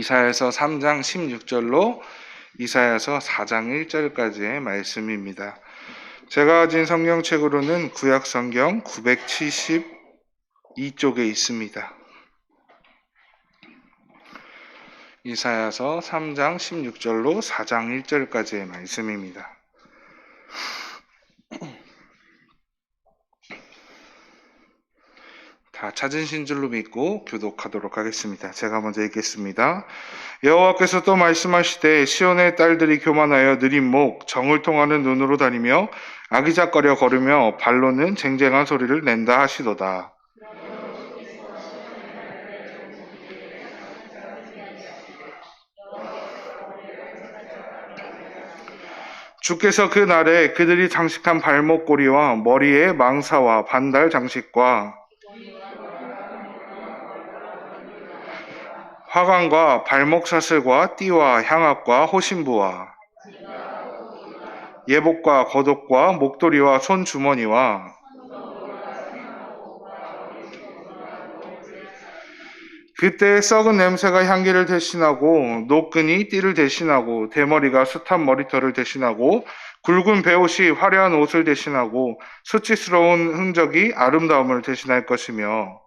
이사야서 3장 16절로 이사야서 4장 1절까지의 말씀입니다. 제가 가진 성경책으로는 구약 성경 972쪽에 있습니다. 이사야서 3장 16절로 4장 1절까지의 말씀입니다. 다 찾으신 줄로 믿고 교독하도록 하겠습니다. 제가 먼저 읽겠습니다. 여호와께서 또 말씀하시되 시온의 딸들이 교만하여 느린 목, 정을 통하는 눈으로 다니며 아기작거려 걸으며 발로는 쟁쟁한 소리를 낸다 하시도다. 주께서 그 날에 그들이 장식한 발목고리와 머리에 망사와 반달 장식과 화관과 발목사슬과 띠와 향압과 호신부와 예복과 겉옷과 목도리와 손주머니와 그때 썩은 냄새가 향기를 대신하고 노끈이 띠를 대신하고 대머리가 숱한 머리털을 대신하고 굵은 베옷이 화려한 옷을 대신하고 수치스러운 흔적이 아름다움을 대신할 것이며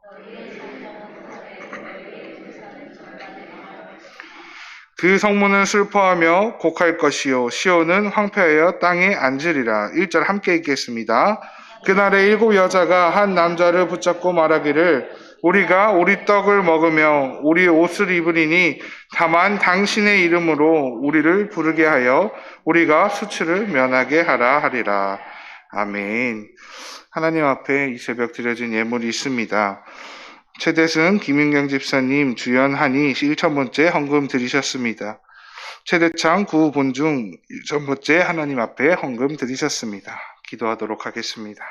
그 성문은 슬퍼하며 곡할 것이요 시온은 황폐하여 땅에 앉으리라. 1절 함께 읽겠습니다. 그날에 7 여자가 한 남자를 붙잡고 말하기를 우리가 우리 떡을 먹으며 우리 옷을 입으리니 다만 당신의 이름으로 우리를 부르게 하여 우리가 수치를 면하게 하라 하리라. 아멘. 하나님 앞에 이 새벽 드려진 예물이 있습니다. 최대승 김윤경 집사님 주연하니 1,000번째 헌금 드리셨습니다. 최대창 구본중 1,000번째 하나님 앞에 헌금 드리셨습니다. 기도하도록 하겠습니다.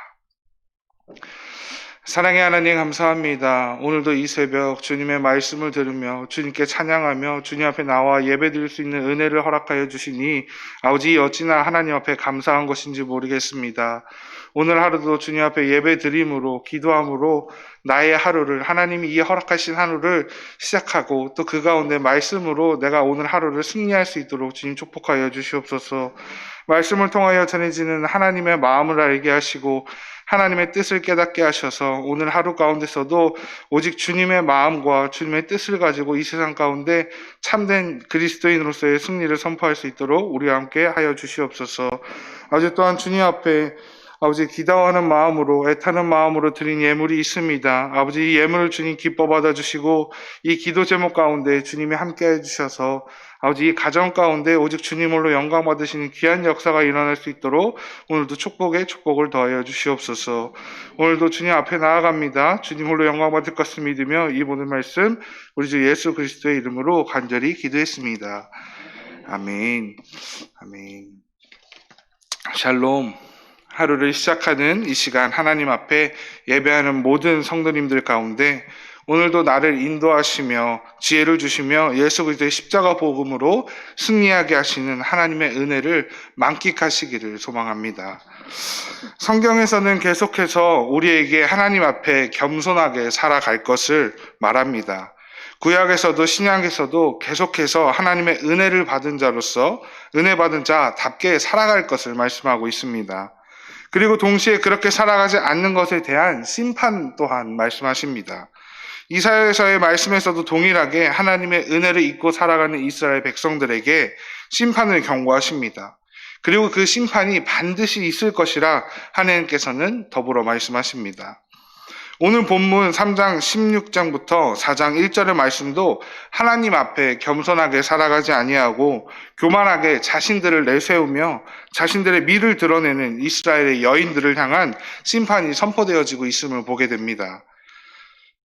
사랑의 하나님 감사합니다. 오늘도 이 새벽 주님의 말씀을 들으며 주님께 찬양하며 주님 앞에 나와 예배드릴 수 있는 은혜를 허락하여 주시니 아버지 어찌나 하나님 앞에 감사한 것인지 모르겠습니다. 오늘 하루도 주님 앞에 예배드림으로 기도함으로 나의 하루를 하나님이 이 허락하신 하루를 시작하고 또 그 가운데 말씀으로 내가 오늘 하루를 승리할 수 있도록 주님 축복하여 주시옵소서. 말씀을 통하여 전해지는 하나님의 마음을 알게 하시고 하나님의 뜻을 깨닫게 하셔서 오늘 하루 가운데서도 오직 주님의 마음과 주님의 뜻을 가지고 이 세상 가운데 참된 그리스도인으로서의 승리를 선포할 수 있도록 우리와 함께 하여 주시옵소서. 아버지 또한 주님 앞에 아버지 기도하는 마음으로 애타는 마음으로 드린 예물이 있습니다. 아버지 이 예물을 주님 기뻐 받아주시고 이 기도 제목 가운데 주님이 함께 해주셔서 아버지 이 가정 가운데 오직 주님으로 영광 받으시는 귀한 역사가 일어날 수 있도록 오늘도 축복에 축복을 더하여 주시옵소서. 오늘도 주님 앞에 나아갑니다. 주님 홀로 영광 받을 것을 믿으며 이 모든 말씀 우리 주 예수 그리스도의 이름으로 간절히 기도했습니다. 아멘. 아멘. 샬롬. 하루를 시작하는 이 시간 하나님 앞에 예배하는 모든 성도님들 가운데 오늘도 나를 인도하시며 지혜를 주시며 예수 그리스도의 십자가 복음으로 승리하게 하시는 하나님의 은혜를 만끽하시기를 소망합니다. 성경에서는 계속해서 우리에게 하나님 앞에 겸손하게 살아갈 것을 말합니다. 구약에서도 신약에서도 계속해서 하나님의 은혜를 받은 자로서 은혜 받은 자답게 살아갈 것을 말씀하고 있습니다. 그리고 동시에 그렇게 살아가지 않는 것에 대한 심판 또한 말씀하십니다. 이사야서의 말씀에서도 동일하게 하나님의 은혜를 잊고 살아가는 이스라엘 백성들에게 심판을 경고하십니다. 그리고 그 심판이 반드시 있을 것이라 하나님께서는 더불어 말씀하십니다. 오늘 본문 3장 16장부터 4장 1절의 말씀도 하나님 앞에 겸손하게 살아가지 아니하고 교만하게 자신들을 내세우며 자신들의 미를 드러내는 이스라엘의 여인들을 향한 심판이 선포되어지고 있음을 보게 됩니다.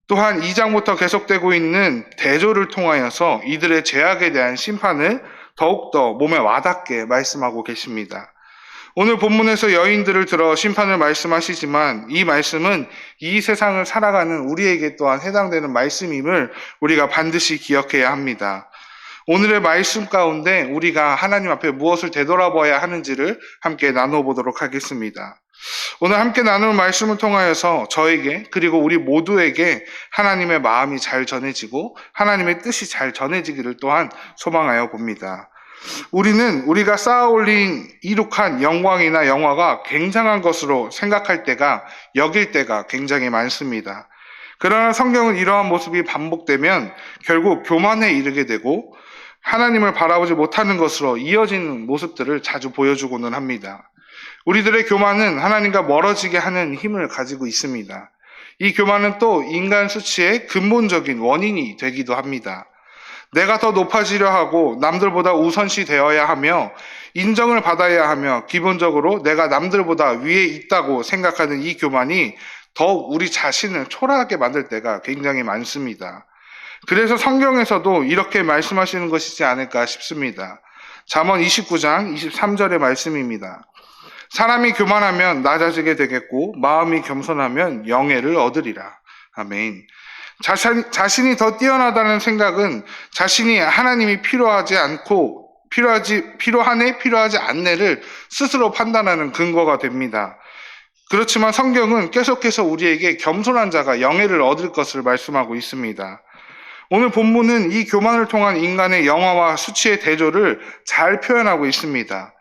또한 2장부터 계속되고 있는 대조를 통하여서 이들의 죄악에 대한 심판을 더욱더 몸에 와닿게 말씀하고 계십니다. 오늘 본문에서 여인들을 들어 심판을 말씀하시지만 이 말씀은 이 세상을 살아가는 우리에게 또한 해당되는 말씀임을 우리가 반드시 기억해야 합니다. 오늘의 말씀 가운데 우리가 하나님 앞에 무엇을 되돌아봐야 하는지를 함께 나눠보도록 하겠습니다. 오늘 함께 나눌 말씀을 통하여서 저에게 그리고 우리 모두에게 하나님의 마음이 잘 전해지고 하나님의 뜻이 잘 전해지기를 또한 소망하여 봅니다. 우리는 우리가 쌓아올린 이룩한 영광이나 영화가 굉장한 것으로 생각할 때가, 여길 때가 굉장히 많습니다. 그러나 성경은 이러한 모습이 반복되면 결국 교만에 이르게 되고 하나님을 바라보지 못하는 것으로 이어지는 모습들을 자주 보여주고는 합니다. 우리들의 교만은 하나님과 멀어지게 하는 힘을 가지고 있습니다. 이 교만은 또 인간 수치의 근본적인 원인이 되기도 합니다. 내가 더 높아지려 하고 남들보다 우선시 되어야 하며 인정을 받아야 하며 기본적으로 내가 남들보다 위에 있다고 생각하는 이 교만이 더욱 우리 자신을 초라하게 만들 때가 굉장히 많습니다. 그래서 성경에서도 이렇게 말씀하시는 것이지 않을까 싶습니다. 잠언 29장 23절의 말씀입니다. 사람이 교만하면 낮아지게 되겠고 마음이 겸손하면 영예를 얻으리라. 아멘. 자신이 더 뛰어나다는 생각은 자신이 하나님이 필요하지 않네를 스스로 판단하는 근거가 됩니다. 그렇지만 성경은 계속해서 우리에게 겸손한 자가 영예를 얻을 것을 말씀하고 있습니다. 오늘 본문은 이 교만을 통한 인간의 영화와 수치의 대조를 잘 표현하고 있습니다.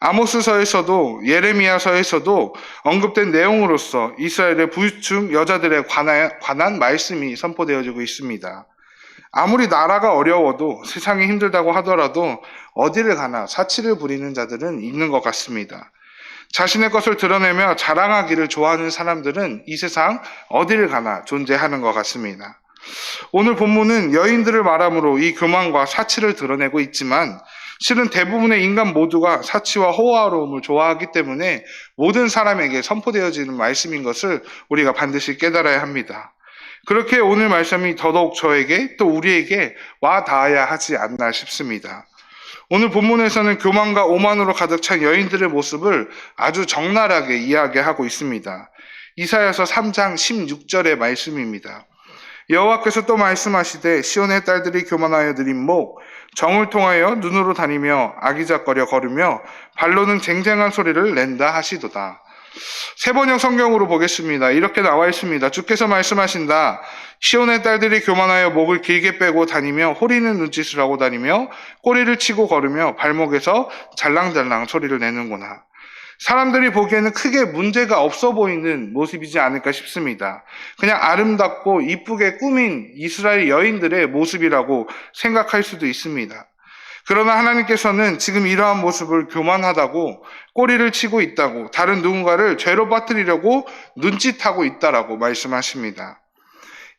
아모스서에서도 예레미야서에서도 언급된 내용으로서 이스라엘의 부유층 여자들에 관한 말씀이 선포되어지고 있습니다. 아무리 나라가 어려워도 세상이 힘들다고 하더라도 어디를 가나 사치를 부리는 자들은 있는 것 같습니다. 자신의 것을 드러내며 자랑하기를 좋아하는 사람들은 이 세상 어디를 가나 존재하는 것 같습니다. 오늘 본문은 여인들을 말하므로 이 교만과 사치를 드러내고 있지만 실은 대부분의 인간 모두가 사치와 호화로움을 좋아하기 때문에 모든 사람에게 선포되어지는 말씀인 것을 우리가 반드시 깨달아야 합니다. 그렇게 오늘 말씀이 더더욱 저에게 또 우리에게 와 닿아야 하지 않나 싶습니다. 오늘 본문에서는 교만과 오만으로 가득 찬 여인들의 모습을 아주 적나라하게 이야기하고 있습니다. 이사야서 3장 16절의 말씀입니다. 여호와께서 또 말씀하시되 시온의 딸들이 교만하여 느린 목 정을 통하여 눈으로 다니며 아기작거려 걸으며 발로는 쟁쟁한 소리를 낸다 하시도다. 세번역 성경으로 보겠습니다. 이렇게 나와 있습니다. 주께서 말씀하신다. 시온의 딸들이 교만하여 목을 길게 빼고 다니며 호리는 눈짓을 하고 다니며 꼬리를 치고 걸으며 발목에서 잘랑잘랑 소리를 내는구나. 사람들이 보기에는 크게 문제가 없어 보이는 모습이지 않을까 싶습니다. 그냥 아름답고 이쁘게 꾸민 이스라엘 여인들의 모습이라고 생각할 수도 있습니다. 그러나 하나님께서는 지금 이러한 모습을 교만하다고, 꼬리를 치고 있다고, 다른 누군가를 죄로 빠뜨리려고 눈짓하고 있다라고 말씀하십니다.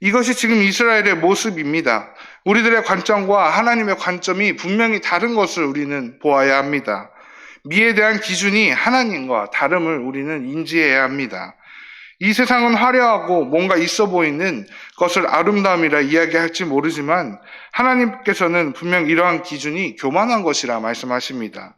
이것이 지금 이스라엘의 모습입니다. 우리들의 관점과 하나님의 관점이 분명히 다른 것을 우리는 보아야 합니다. 미에 대한 기준이 하나님과 다름을 우리는 인지해야 합니다. 이 세상은 화려하고 뭔가 있어 보이는 것을 아름다움이라 이야기할지 모르지만 하나님께서는 분명 이러한 기준이 교만한 것이라 말씀하십니다.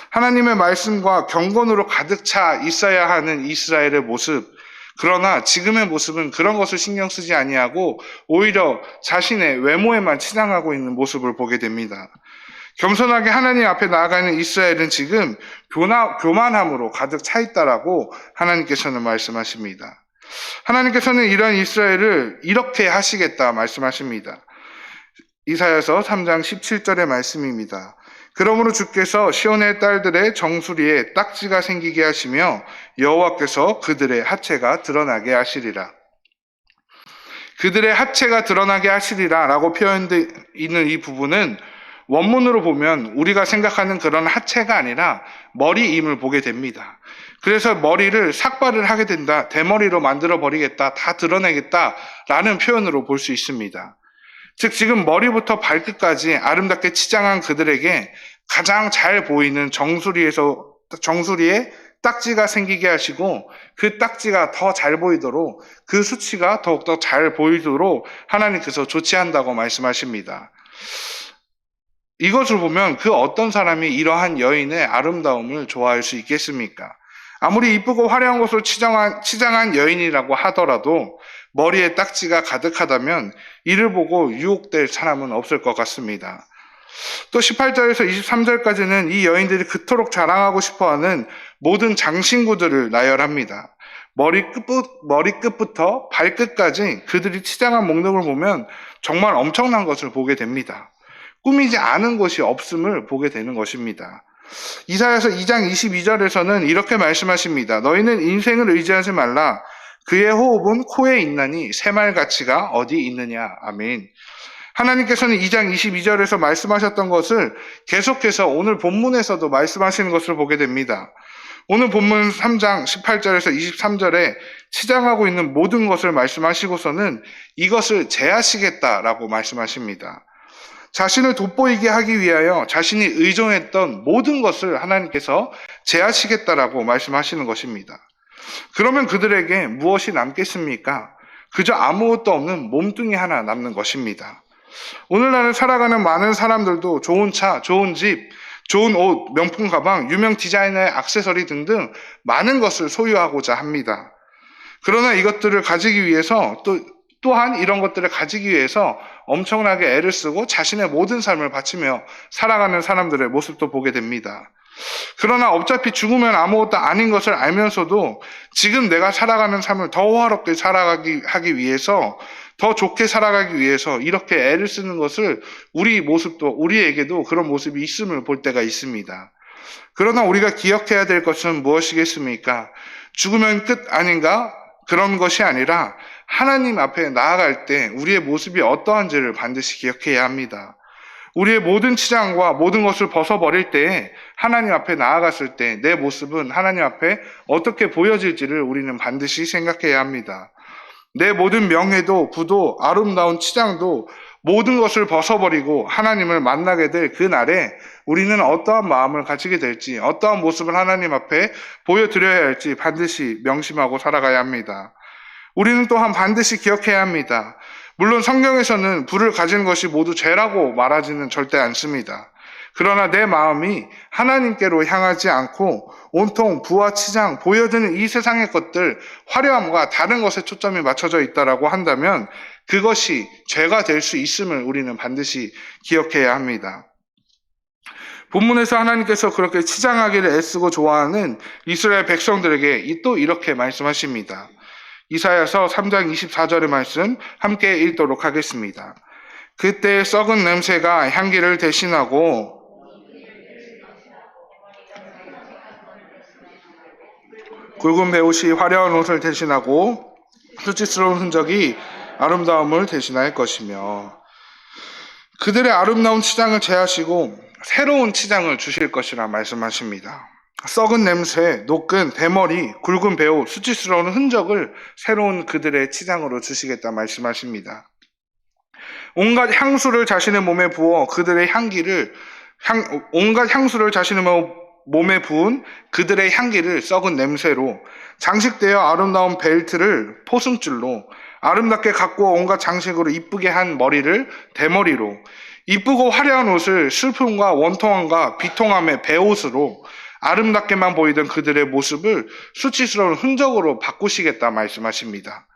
하나님의 말씀과 경건으로 가득 차 있어야 하는 이스라엘의 모습, 그러나 지금의 모습은 그런 것을 신경 쓰지 아니하고 오히려 자신의 외모에만 치장하고 있는 모습을 보게 됩니다. 겸손하게 하나님 앞에 나아가는 이스라엘은 지금 교만함으로 가득 차 있다라고 하나님께서는 말씀하십니다. 하나님께서는 이런 이스라엘을 이렇게 하시겠다 말씀하십니다. 이사야서 3장 17절의 말씀입니다. 그러므로 주께서 시온의 딸들의 정수리에 딱지가 생기게 하시며 여호와께서 그들의 하체가 드러나게 하시리라. 그들의 하체가 드러나게 하시리라 라고 표현되어 있는 이 부분은 원문으로 보면 우리가 생각하는 그런 하체가 아니라 머리임을 보게 됩니다. 그래서 머리를 삭발을 하게 된다, 대머리로 만들어 버리겠다, 다 드러내겠다 라는 표현으로 볼 수 있습니다. 즉 지금 머리부터 발끝까지 아름답게 치장한 그들에게 가장 잘 보이는 정수리에 딱지가 생기게 하시고 그 딱지가 더 잘 보이도록, 그 수치가 더욱더 잘 보이도록 하나님께서 조치한다고 말씀하십니다. 이것을 보면 그 어떤 사람이 이러한 여인의 아름다움을 좋아할 수 있겠습니까? 아무리 이쁘고 화려한 것으로 치장한 여인이라고 하더라도 머리에 딱지가 가득하다면 이를 보고 유혹될 사람은 없을 것 같습니다. 또 18절에서 23절까지는 이 여인들이 그토록 자랑하고 싶어하는 모든 장신구들을 나열합니다. 머리끝부터 발끝까지 그들이 치장한 목록을 보면 정말 엄청난 것을 보게 됩니다. 꾸미지 않은 것이 없음을 보게 되는 것입니다. 이사야서 2장 22절에서는 이렇게 말씀하십니다. 너희는 인생을 의지하지 말라. 그의 호흡은 코에 있나니 새말가치가 어디 있느냐. 아멘. 하나님께서는 2장 22절에서 말씀하셨던 것을 계속해서 오늘 본문에서도 말씀하시는 것을 보게 됩니다. 오늘 본문 3장 18절에서 23절에 치장하고 있는 모든 것을 말씀하시고서는 이것을 제하시겠다라고 말씀하십니다. 자신을 돋보이게 하기 위하여 자신이 의존했던 모든 것을 하나님께서 제하시겠다라고 말씀하시는 것입니다. 그러면 그들에게 무엇이 남겠습니까? 그저 아무것도 없는 몸뚱이 하나 남는 것입니다. 오늘날 살아가는 많은 사람들도 좋은 차, 좋은 집, 좋은 옷, 명품 가방, 유명 디자이너의 액세서리 등등 많은 것을 소유하고자 합니다. 그러나 이것들을 가지기 위해서 또한 이런 것들을 가지기 위해서 엄청나게 애를 쓰고 자신의 모든 삶을 바치며 살아가는 사람들의 모습도 보게 됩니다. 그러나 어차피 죽으면 아무것도 아닌 것을 알면서도 지금 내가 살아가는 삶을 더 호화롭게 살아가기 위해서, 더 좋게 살아가기 위해서 이렇게 애를 쓰는 것을 우리에게도 그런 모습이 있음을 볼 때가 있습니다. 그러나 우리가 기억해야 될 것은 무엇이겠습니까? 죽으면 끝 아닌가? 그런 것이 아니라 하나님 앞에 나아갈 때 우리의 모습이 어떠한지를 반드시 기억해야 합니다. 우리의 모든 치장과 모든 것을 벗어버릴 때에 하나님 앞에 나아갔을 때 내 모습은 하나님 앞에 어떻게 보여질지를 우리는 반드시 생각해야 합니다. 내 모든 명예도 부도 아름다운 치장도 모든 것을 벗어버리고 하나님을 만나게 될 그 날에 우리는 어떠한 마음을 가지게 될지, 어떠한 모습을 하나님 앞에 보여드려야 할지 반드시 명심하고 살아가야 합니다. 우리는 또한 반드시 기억해야 합니다. 물론 성경에서는 부를 가진 것이 모두 죄라고 말하지는 절대 않습니다. 그러나 내 마음이 하나님께로 향하지 않고 온통 부와 치장, 보여지는 이 세상의 것들, 화려함과 다른 것에 초점이 맞춰져 있다라고 한다면 그것이 죄가 될 수 있음을 우리는 반드시 기억해야 합니다. 본문에서 하나님께서 그렇게 치장하기를 애쓰고 좋아하는 이스라엘 백성들에게 또 이렇게 말씀하십니다. 이사야서 3장 24절의 말씀 함께 읽도록 하겠습니다. 그때 썩은 냄새가 향기를 대신하고 굵은 베옷이 화려한 옷을 대신하고 수치스러운 흔적이 아름다움을 대신할 것이며 그들의 아름다운 치장을 제하시고 새로운 치장을 주실 것이라 말씀하십니다. 썩은 냄새, 노끈, 대머리, 굵은 베옷, 수치스러운 흔적을 새로운 그들의 치장으로 주시겠다 말씀하십니다. 온갖 향수를 자신의 몸에 부어 그들의 온갖 향수를 자신의 몸에 부은 그들의 향기를 썩은 냄새로, 장식되어 아름다운 벨트를 포승줄로, 아름답게 갖고 온갖 장식으로 이쁘게 한 머리를 대머리로, 이쁘고 화려한 옷을 슬픔과 원통함과 비통함의 베옷으로, 아름답게만 보이던 그들의 모습을 수치스러운 흔적으로 바꾸시겠다 말씀하십니다.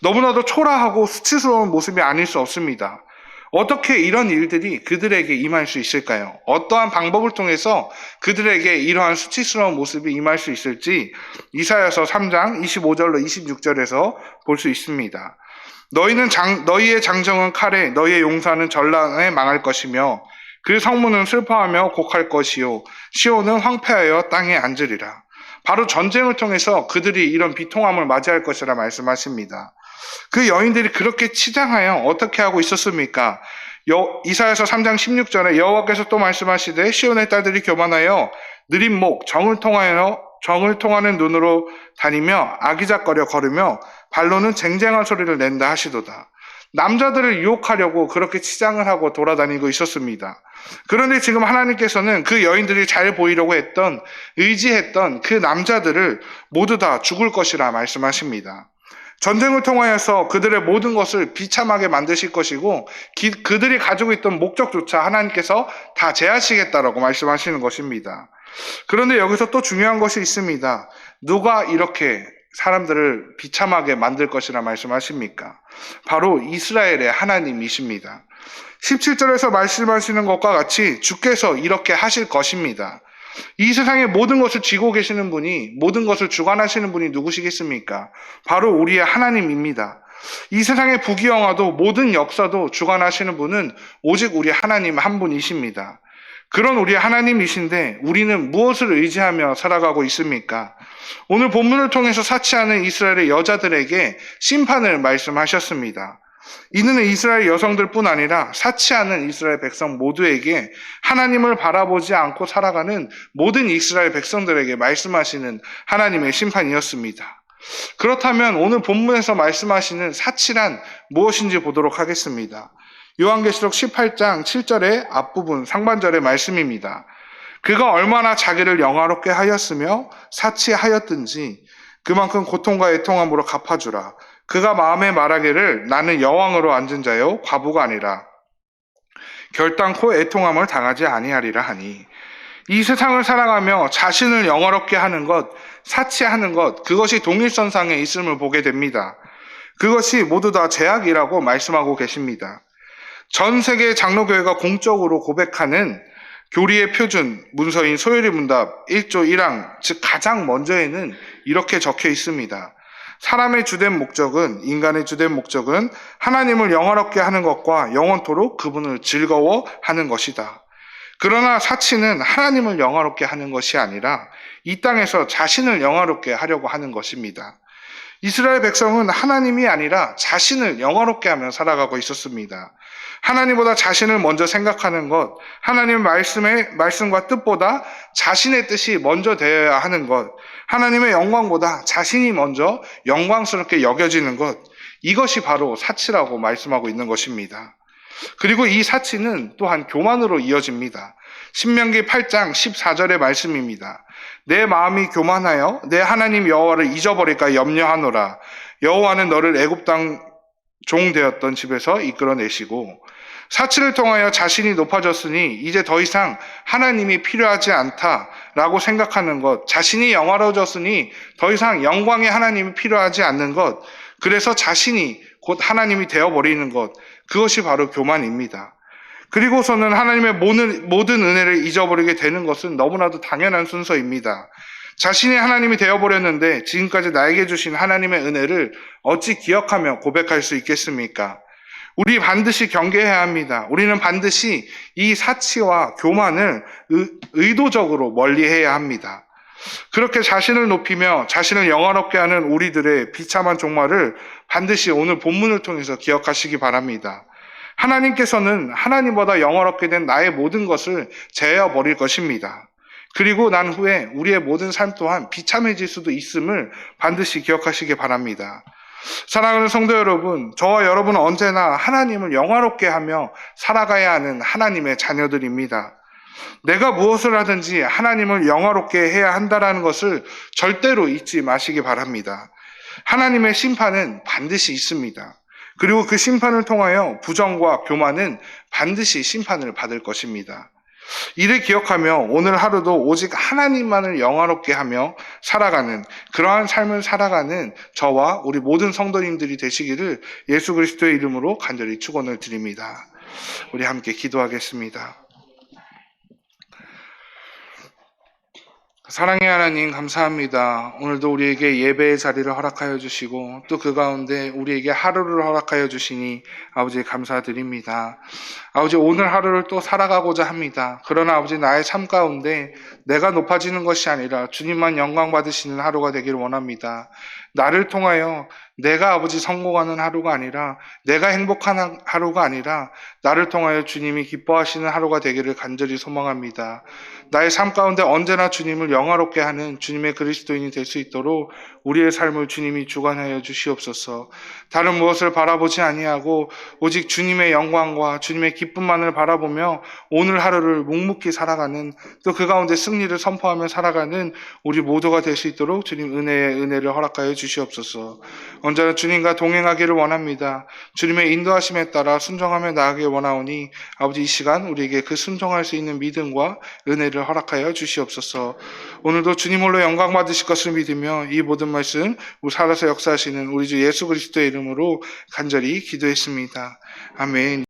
너무나도 초라하고 수치스러운 모습이 아닐 수 없습니다. 어떻게 이런 일들이 그들에게 임할 수 있을까요? 어떠한 방법을 통해서 그들에게 이러한 수치스러운 모습이 임할 수 있을지 이사야서 3장 25절로 26절에서 볼 수 있습니다. 너희의 장정은 칼에, 너희의 용사는 전란에 망할 것이며 그 성문은 슬퍼하며 곡할 것이요 시온은 황폐하여 땅에 앉으리라. 바로 전쟁을 통해서 그들이 이런 비통함을 맞이할 것이라 말씀하십니다. 그 여인들이 그렇게 치장하여 어떻게 하고 있었습니까? 이사야서 3장 16절에 여호와께서 또 말씀하시되 시온의 딸들이 교만하여 느린 목 정을 통하는 눈으로 다니며 아기작거려 걸으며 발로는 쟁쟁한 소리를 낸다 하시도다. 남자들을 유혹하려고 그렇게 치장을 하고 돌아다니고 있었습니다. 그런데 지금 하나님께서는 그 여인들이 잘 보이려고 의지했던 그 남자들을 모두 다 죽을 것이라 말씀하십니다. 전쟁을 통하여서 그들의 모든 것을 비참하게 만드실 것이고 그들이 가지고 있던 목적조차 하나님께서 다 제하시겠다라고 말씀하시는 것입니다. 그런데 여기서 또 중요한 것이 있습니다. 누가 이렇게 사람들을 비참하게 만들 것이라 말씀하십니까? 바로 이스라엘의 하나님이십니다. 17절에서 말씀하시는 것과 같이 주께서 이렇게 하실 것입니다. 이 세상의 모든 것을 쥐고 계시는 분이, 모든 것을 주관하시는 분이 누구시겠습니까? 바로 우리의 하나님입니다. 이 세상의 부귀영화도 모든 역사도 주관하시는 분은 오직 우리 하나님 한 분이십니다. 그런 우리 하나님이신데 우리는 무엇을 의지하며 살아가고 있습니까? 오늘 본문을 통해서 사치하는 이스라엘의 여자들에게 심판을 말씀하셨습니다. 이는 이스라엘 여성들뿐 아니라 사치하는 이스라엘 백성 모두에게, 하나님을 바라보지 않고 살아가는 모든 이스라엘 백성들에게 말씀하시는 하나님의 심판이었습니다. 그렇다면 오늘 본문에서 말씀하시는 사치란 무엇인지 보도록 하겠습니다. 요한계시록 18장 7절의 앞부분 상반절의 말씀입니다. 그가 얼마나 자기를 영화롭게 하였으며 사치하였든지 그만큼 고통과 애통함으로 갚아주라. 그가 마음에 말하기를 나는 여왕으로 앉은 자요 과부가 아니라 결단코 애통함을 당하지 아니하리라 하니, 이 세상을 살아가며 자신을 영화롭게 하는 것, 사치하는 것, 그것이 동일선상에 있음을 보게 됩니다. 그것이 모두 다 죄악이라고 말씀하고 계십니다. 전 세계 장로교회가 공적으로 고백하는 교리의 표준 문서인 소요리문답 1조 1항, 즉 가장 먼저에는 이렇게 적혀 있습니다. 사람의 주된 목적은, 인간의 주된 목적은 하나님을 영화롭게 하는 것과 영원토록 그분을 즐거워하는 것이다. 그러나 사치는 하나님을 영화롭게 하는 것이 아니라 이 땅에서 자신을 영화롭게 하려고 하는 것입니다. 이스라엘 백성은 하나님이 아니라 자신을 영화롭게 하며 살아가고 있었습니다. 하나님보다 자신을 먼저 생각하는 것, 하나님의 말씀과 뜻보다 자신의 뜻이 먼저 되어야 하는 것, 하나님의 영광보다 자신이 먼저 영광스럽게 여겨지는 것, 이것이 바로 사치라고 말씀하고 있는 것입니다. 그리고 이 사치는 또한 교만으로 이어집니다. 신명기 8장 14절의 말씀입니다. 내 마음이 교만하여 내 하나님 여호와를 잊어버릴까 염려하노라. 여호와는 너를 애굽 땅 종 되었던 집에서 이끌어내시고, 사치를 통하여 자신이 높아졌으니 이제 더 이상 하나님이 필요하지 않다라고 생각하는 것, 자신이 영화로워졌으니 더 이상 영광의 하나님이 필요하지 않는 것, 그래서 자신이 곧 하나님이 되어버리는 것, 그것이 바로 교만입니다. 그리고서는 하나님의 모든 은혜를 잊어버리게 되는 것은 너무나도 당연한 순서입니다. 자신이 하나님이 되어버렸는데 지금까지 나에게 주신 하나님의 은혜를 어찌 기억하며 고백할 수 있겠습니까? 우리 반드시 경계해야 합니다. 우리는 반드시 이 사치와 교만을 의도적으로 멀리해야 합니다. 그렇게 자신을 높이며 자신을 영화롭게 하는 우리들의 비참한 종말을 반드시 오늘 본문을 통해서 기억하시기 바랍니다. 하나님께서는 하나님보다 영화롭게 된 나의 모든 것을 제어 버릴 것입니다. 그리고 난 후에 우리의 모든 삶 또한 비참해질 수도 있음을 반드시 기억하시기 바랍니다. 사랑하는 성도 여러분, 저와 여러분은 언제나 하나님을 영화롭게 하며 살아가야 하는 하나님의 자녀들입니다. 내가 무엇을 하든지 하나님을 영화롭게 해야 한다는 것을 절대로 잊지 마시기 바랍니다. 하나님의 심판은 반드시 있습니다. 그리고 그 심판을 통하여 부정과 교만은 반드시 심판을 받을 것입니다. 이를 기억하며 오늘 하루도 오직 하나님만을 영화롭게 하며 살아가는, 그러한 삶을 살아가는 저와 우리 모든 성도님들이 되시기를 예수 그리스도의 이름으로 간절히 축원을 드립니다. 우리 함께 기도하겠습니다. 사랑의 하나님, 감사합니다. 오늘도 우리에게 예배의 자리를 허락하여 주시고 또 그 가운데 우리에게 하루를 허락하여 주시니 아버지 감사드립니다. 아버지, 오늘 하루를 또 살아가고자 합니다. 그러나 아버지, 나의 삶 가운데 내가 높아지는 것이 아니라 주님만 영광 받으시는 하루가 되기를 원합니다. 나를 통하여 내가 아버지 성공하는 하루가 아니라, 내가 행복한 하루가 아니라 나를 통하여 주님이 기뻐하시는 하루가 되기를 간절히 소망합니다. 나의 삶 가운데 언제나 주님을 영화롭게 하는 주님의 그리스도인이 될 수 있도록 우리의 삶을 주님이 주관하여 주시옵소서. 다른 무엇을 바라보지 아니하고 오직 주님의 영광과 주님의 기쁨만을 바라보며 오늘 하루를 묵묵히 살아가는, 또 그 가운데 승리를 선포하며 살아가는 우리 모두가 될 수 있도록 주님 은혜를 허락하여 주시옵소서. 언제나 주님과 동행하기를 원합니다. 주님의 인도하심에 따라 순종하며 나아가길 원하오니 아버지, 이 시간 우리에게 그 순종할 수 있는 믿음과 은혜를 허락하여 주시옵소서. 오늘도 주님 홀로 영광 받으실 것을 믿으며 이 모든 말씀 살아서 역사하시는 우리 주 예수 그리스도의 이름으로 간절히 기도했습니다. 아멘.